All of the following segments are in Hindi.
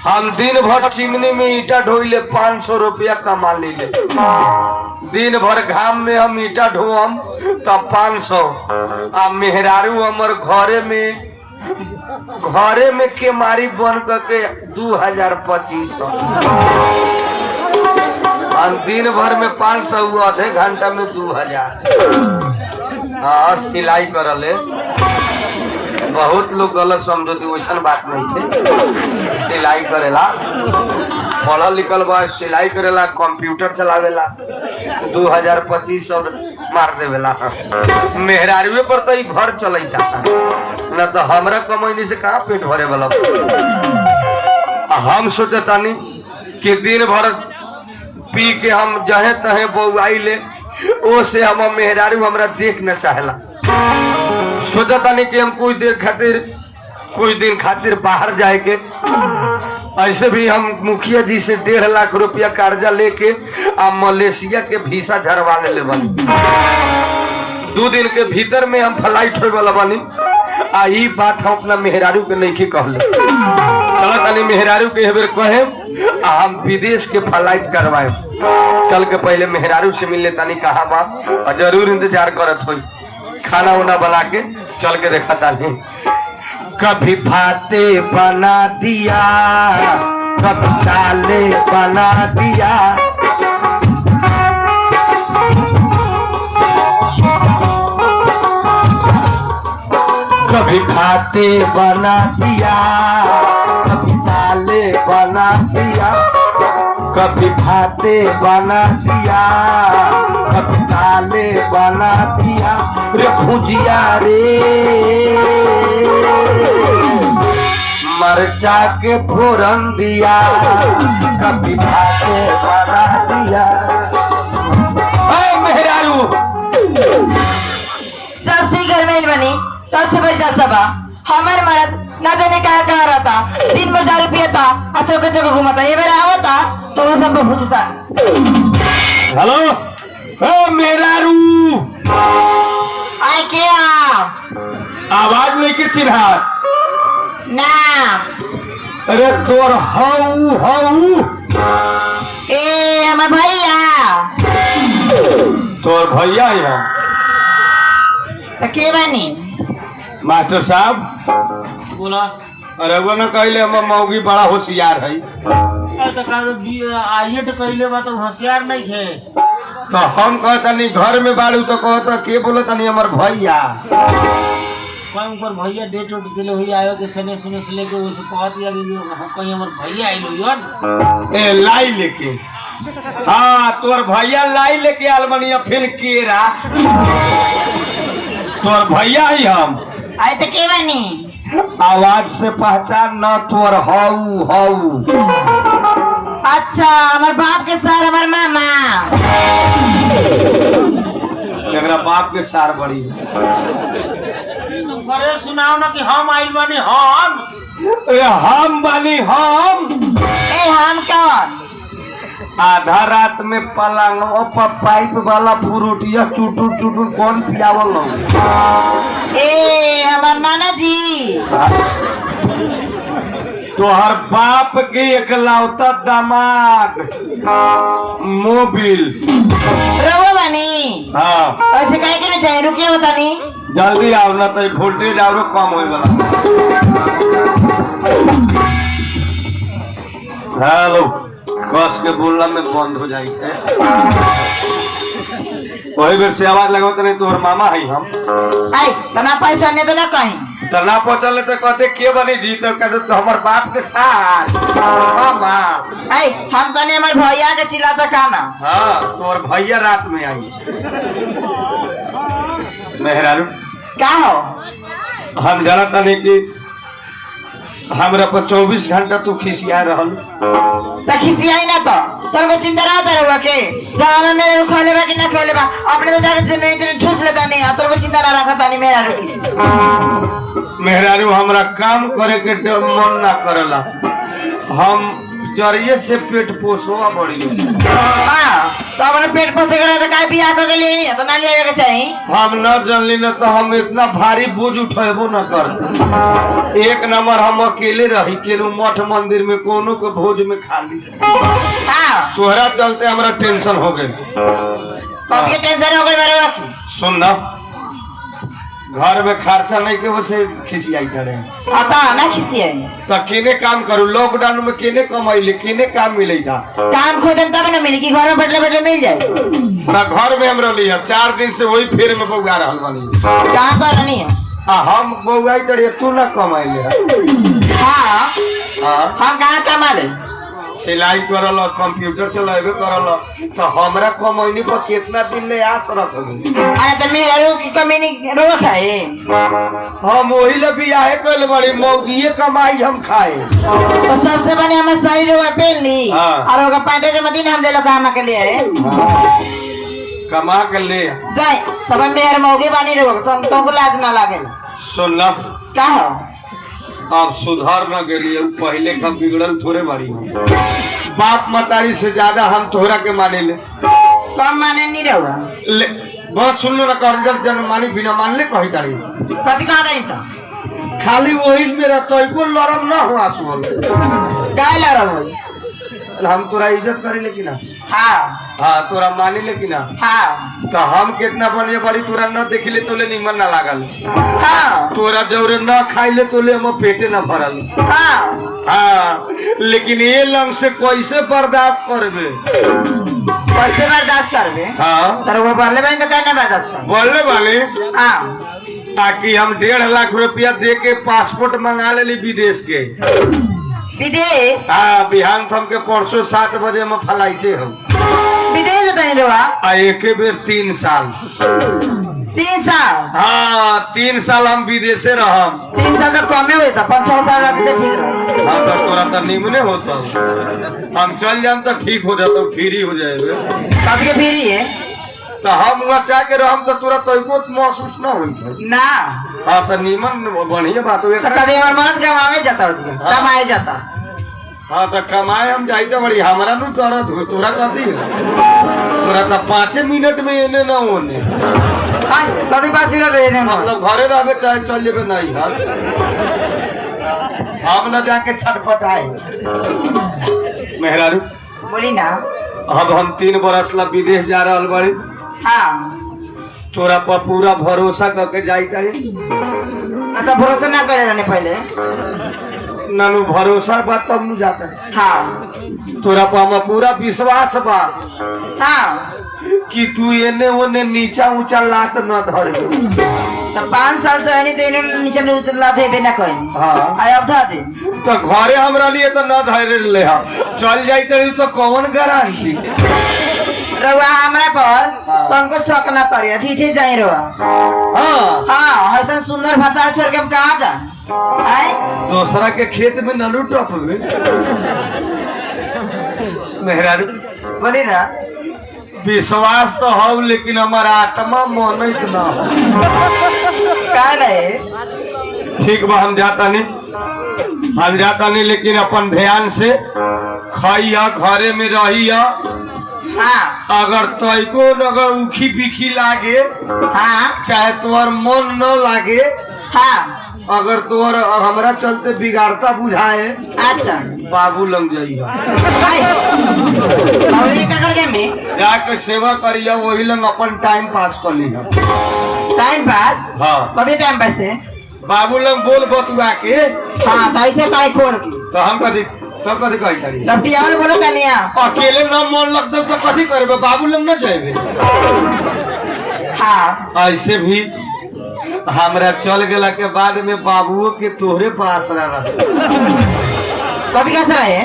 हम दिन भर चिमनी में ईटा ढोइले 500 रुपया कमा ले। दिन भर घाम में हम ईटा ढोम तब 500 आ मेहरारू हमर घरे में केमारी बन करके 2025। हम दिन भर में 500 आधे घंटा में 2000। हाँ सिलाई करले बहुत लोग गलत समझते वैसा बात नहीं थे। सिलाई करेला पढ़ल लिखल बा सिलाई करेला कंप्यूटर चलावेला 2025 और मार देवेला। मेहरारुए पर तो ही घर चलता न तो हमरा कमाईनी से कहाँ पेट भरे वाला। हम सोचे तानी कि दिन भर पी के हम जहे तहे बउआई ले ओ से हम मेहरारू हमरा देख न चाहेला। सोचा तानी कि हम कुछ दिन खातिर बाहर जाए के। ऐसे भी हम मुखिया जी से 1.5 लाख रुपया कर्जा लेके आ मलेशिया के वीसा झरवा ले बनी। 2 दिन के भीतर में हम फ्लाइट होए वाला बनी। आ ई बात हम अपना मेहरारू के नहीं कहले। चलो तानी मेहरारू के हेबर कहे हम विदेश के फ्लाइट करवाए। कल के पहले मेहरारू से मिलने तानी कहा बा और जरूर इंतजार करत होई। खाना उना बना के चल के देखा तानी। कभी भाते बना दिया कभी दाले बना दिया कभी भाते बना दिया कभी दाले बना दिया कभी भाते बना दिया कभी दाले बना दिया रे भुजिया रे मरचा के फोरन दिया कभी भाते बना दिया। मेहरारू जब से घर में बनी तब से बड़ी सभा हमारे मर्द न जाने कहाँ रहता। दिन भर दारू पियता चौके चौके घूमता। ये मेरा आवता तो वो सब पूछता हेलो मेहरारू आए क्या आवाज नहीं के चिन्हा ना। अरे तोर हऊ ए हमार भैया तोर भैया ही हम तो के बनी मास्टर साहब बोला। अरे वो न कहले हम मौगी बड़ा होशियार है तो आइए तो कहले बा तो होशियार नहीं थे। तो हम कहता नहीं घर में बाड़ू तो कहता के बोलता नहीं हमार भैया कहीं ऊपर भैया डेट उठ दिले हुई आयो के सने सुने से लेके उसे कहत या कि कहीं हमार भैया आइलो यार ए लाई लेके। हाँ तोर भैया लाई लेके अलमनिया फिर केरा तोर भैया ही हम आए तो के बनी आवाज से पहचान न तोर हऊ। अच्छा हमारे बाप के सार हमारे मामा एकरा बाप के सार बड़ी तुम घरे सुनाओ ना कि हम आइल बानी हम बानी हम ए हम कौन आधा रात में पलंग पर पाइप वाला फ्रूटिया चुटुर कौन पियावल ए हमार नाना जी तोहर बाप के एकलौता दामाद मोबिल रहो बनी। हाँ ऐसे कहे के नहीं चाहिए रुकिए बतानी जल्दी आओ ना तो वोल्टेज और कम होए वाला। हेलो कस के बोलना में बंद हो जाए थे वही बेर से आवाज लगाओ नहीं तोहर मामा है हम आई तना पहचाने तो ना कहीं तो ना पहुंचल तो कहते के बनी जी तो कहते तो हमार बाप के साथ मामा। आई हम कने हमारे भैया के चिल्लाता खाना। हाँ तोहर भैया रात में आई मेहरारू क्या हो हम जानता नहीं कि हमरा पर 24 घंटा तू खिसिया रहल तो खिसियाई ना तो तोर को चिंता रहता रहुआ के जहाँ में मेरे रुख खोले बा कि ना खोले बा अपने तो जाके जिंदगी तेरे ठूस लेता नहीं तोर को चिंता ना रखता नहीं मेरा रुकी। मेहरारू हमरा काम करे के मन ना करला हम जरिए से पेट पोसवा बड़ी। हाँ तो अपने पेट पोसे करे तो काय बियाह करके लिए नहीं तो ना ले के चाहिए। हम न जानली न तो हम इतना भारी बोझ उठेबो न करते। एक नंबर हम अकेले रही केनु मठ मंदिर में कोनो के भोज में खा ली। हाँ तोहरा चलते हमरा टेंशन हो गई। कौन के टेंशन हो गई मेरे बाकी? सुन ना, घर में खर्चा नहीं के वैसे खिसियाई धरे आता ना खिसी है तो केने काम करू। लॉकडाउन में केने कमाइले केने काम मिले था। काम खोजम तब ना मिली कि घर में बैठले बैठले मिल जाए। ना घर में हम रही 4 दिन से वही फेर में बउआ रहल बानी। कहाँ कर नहीं है? हम बउआई तड़िए तू ना कमाइले। हाँ हाँ हम कहाँ कमा ले? सिलाई करल कंप्यूटर चलावे करल तो हमरा कमैनी पर कितना दिन ले आस रख गई। अरे तो मेरा रो की कमी नहीं रो खाए। हम वही ले बियाहे कइल बड़ी मौगिए कमाई हम खाए। तो सबसे बने हमें सही रो पहन ली और ओका पैंट जमा दिन हम ले लो काम के लिए कमा के ले जाए सब मेहर मौगे बानी रो तो लाज ना लागे। सुन ना, का हो अब सुधार न गई पहले का बिगड़ल थोड़े बड़ी बाप मतारी से ज्यादा हम तोहरा के माने ले। कम माने नहीं रहुआ ले बस सुन लो ना कर जन मानी बिना मान ले कही तारी कथी कहा गई तो खाली वही मेरा तो को लड़म ना हुआ सुन काय ला रहो हम तोरा इज्जत करे लेकिन हाँ हाँ तोरा मानी लेकिन हाँ तो हम कितना बढ़िया बड़ी तोरा न देखले तोले निमन ना लागल। हाँ तोरा जौरे न खाइले तोले हम पेटे न भरल। हाँ हाँ लेकिन ये लंग से कैसे बर्दाश्त करबे? कैसे बर्दाश्त करबे? हाँ तर वो बोले भाई तो कहना बर्दाश्त कर बोलने वाले हाँ ताकि हम 1.5 लाख रुपया दे के पासपोर्ट मंगा ले विदेश के। विदेश? हाँ बिहान थम के परसों 7 बजे हम फ्लाइटे हम विदेश तनी रवा एक बेर 3 साल 3 साल। हाँ 3 साल हम विदेशे रहम। 3 साल तो कमे हुए था 5-6 साल रहते तो ठीक रहो। हाँ तो तोरा तो निमने होता हम चल जाम तो ठीक हो जाता फ्री हो जाएगा। कथी के फ्री है? तो हम वहाँ जाके रहम तो तोरा तो महसूस ना हुई ना। हाँ तो निमन बढ़िया बात हुई। तो कभी हमारे मर्द कमावे जाता उसका कमाए जाता। हाँ तो कमाए हम जाते बड़ी हमारा नु करत हो तोरा कथी तोरा तो 5 मिनट में एने ना होने कभी 5 मिनट रहने मतलब घरे रहबे चाहे चल जेबे नहीं हाल हम न जाके छटपटाए। मेहरारू बोली ना अब हम 3 बरस ला विदेश जा रहल बड़ी। हाँ तोरा पर पूरा भरोसा करके जाई तारी मतलब भरोसा ना करे रहने पहले नानू भरोसा बा तब नु जाता। हाँ तोरा पर हम पूरा विश्वास बा हाँ कि तू एने ओने नीचा ऊंचा लात न धरबे। तो 5 साल से नहीं तो इन्होंने नीचे नहीं उतरला थे बिना कोई हाँ आय अब था दे तो घरे हमरा लिए तो न धरे ले हम चल जाई तो कौन गारंटी रवा हमरा पर तो उनको शक ना करिए ठीक है जाए रवा। हाँ हाँ ऐसा सुंदर भतार छोड़ के हम कहाँ जा आए दूसरा के खेत में नलू टपबे। मेहरारू बोली ना विश्वास तो हो लेकिन हमारा आत्मा मानत ना हो। काय रहे ठीक बा हम जाता नहीं लेकिन अपन ध्यान से खाइया घरे में रहिया। हाँ अगर तैको अगर उखी पीखी लागे हाँ चाहे तोर मन न लागे हाँ अगर तोर हमरा चलते बिगाड़ता बुझाए अच्छा बाबू लग जाइया और ये क्या कर में जाके सेवा करिया वही लंग अपन टाइम पास कर लिया। Time pass? हाँ कभी टाइम पास है बाबू लंग बोल बतुआ के। हाँ तो ऐसे काय खोल की तो हम कभी तो कभी कही तारी लपटियावल बोलो तनिया अकेले न मन लगता तो कथी करबे बाबू लंग न जाएबे। हाँ ऐसे भी हमरा चल गेला के बाद में बाबुओ के तोहरे पास रह कभी कैसा रहे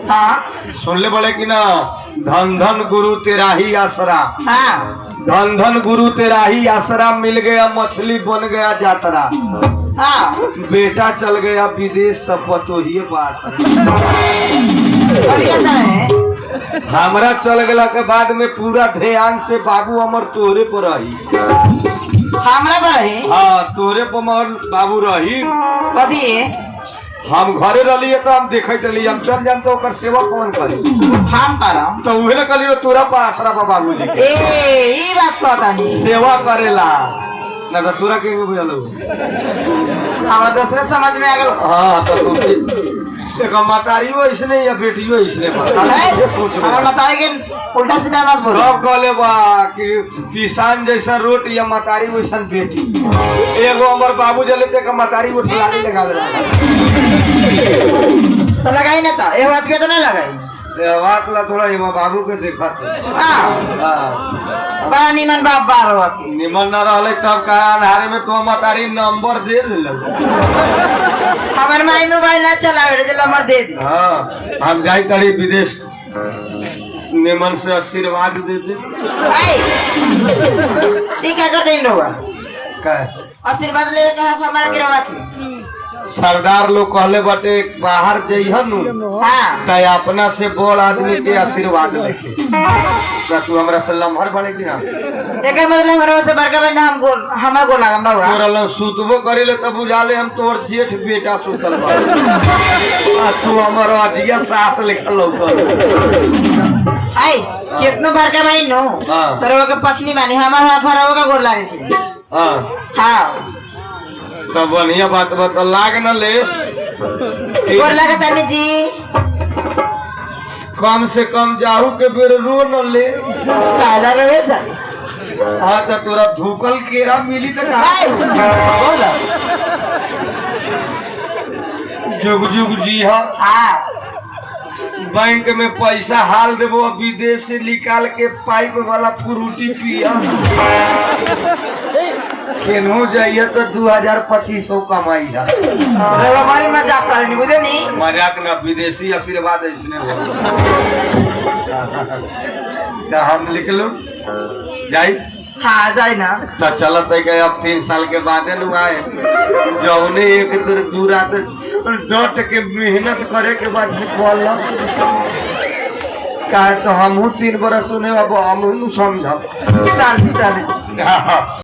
हाँ सुन ले बोले कि ना धन धन गुरु तेरा ही आसरा। हाँ धन धन गुरु तेरा ही आसरा मिल गया मछली बन गया जातरा। हाँ बेटा चल गया विदेश तब पतोहिए पास। कभी कैसा रहे हमरा चल गेला के बाद में पूरा ध्यान से बाबू अमर तोहरे पर रही। हमरा पर रहे हाँ तोरे पर अमर बाबू रही। कथी हम घरे रहिए तो हम देखते रहिए हम चल जान तो ओकर सेवा कौन करे हम करम तो उहे न कहलियो तोरा पास आसरा बाबूजी के ई बात कहता नहीं सेवा करेला ना तो तोरा के बुझल हमरा दूसरे समझ में आ गल हाँ तो देखो मतारियो इसने या बेटियो इसने हमार मतारी के उल्टा सीधा मत बोलो सब कहले बा कि किसान जैसा रोट या मतारी वैसन बेटी एगो हमर बाबू जले ते का मतारी उठ लाली लगावे तो लगाई ना तो ए बात के तो नहीं लगाई बात ला थोड़ा ये बाबू के देखा बड़ा निमन बाप बार हो के निमन न रहले तब का अंधारे में तो मतारी नंबर दे दिल हमार माई मोबाइल ना चलावे जे नंबर दे दी हाँ हम जाई तड़ी विदेश निमन से आशीर्वाद देते आई ई क्या कर देन रहुआ का आशीर्वाद ले के हमारा गिरवा के सरदार लोग कहले बाटे बाहर जइहन हां तय अपना से बड़ आदमी के आशीर्वाद लेके तू हमरा से लम्हर बने कि ना एकर मतलब हमरा से बड़का बंदा हम गोल हमर गोल लागम रहुआ तोरा सुतबो करेले तब बुझाले हम तोर जेठ बेटा सुतल बा तू हमर अजिया सास लिखल लौकल आई कितना बड़का बनी नो हां तरवा के पत्नी मानी हमार घर होगा गोल लागे के हां हां तो बढ़िया बात बता लाग न ले गोल लागे तनी जी कम से कम जाहू के बेर रो न ले काला रहे जा हाँ तो तोरा धुकल केरा मिली तो बोल जुग जुग जी हाँ हां बैंक में पैसा हाल देबो विदेश से निकाल के पाइप वाला फ्रूटी पिया केनहू जाइए तो 2000-2500 कमाई है हमारी मजाक करनी मुझे नहीं मजाक ना विदेशी आशीर्वाद इसने हो तो हम लिख लो जाई हाँ जाए ना तो चलत है कि अब 3 साल के बाद लोग आए जौने एक दू रात डट के मेहनत करे के बाद निकल का तो हमहू 3 बरस सुने अब हम समझब चल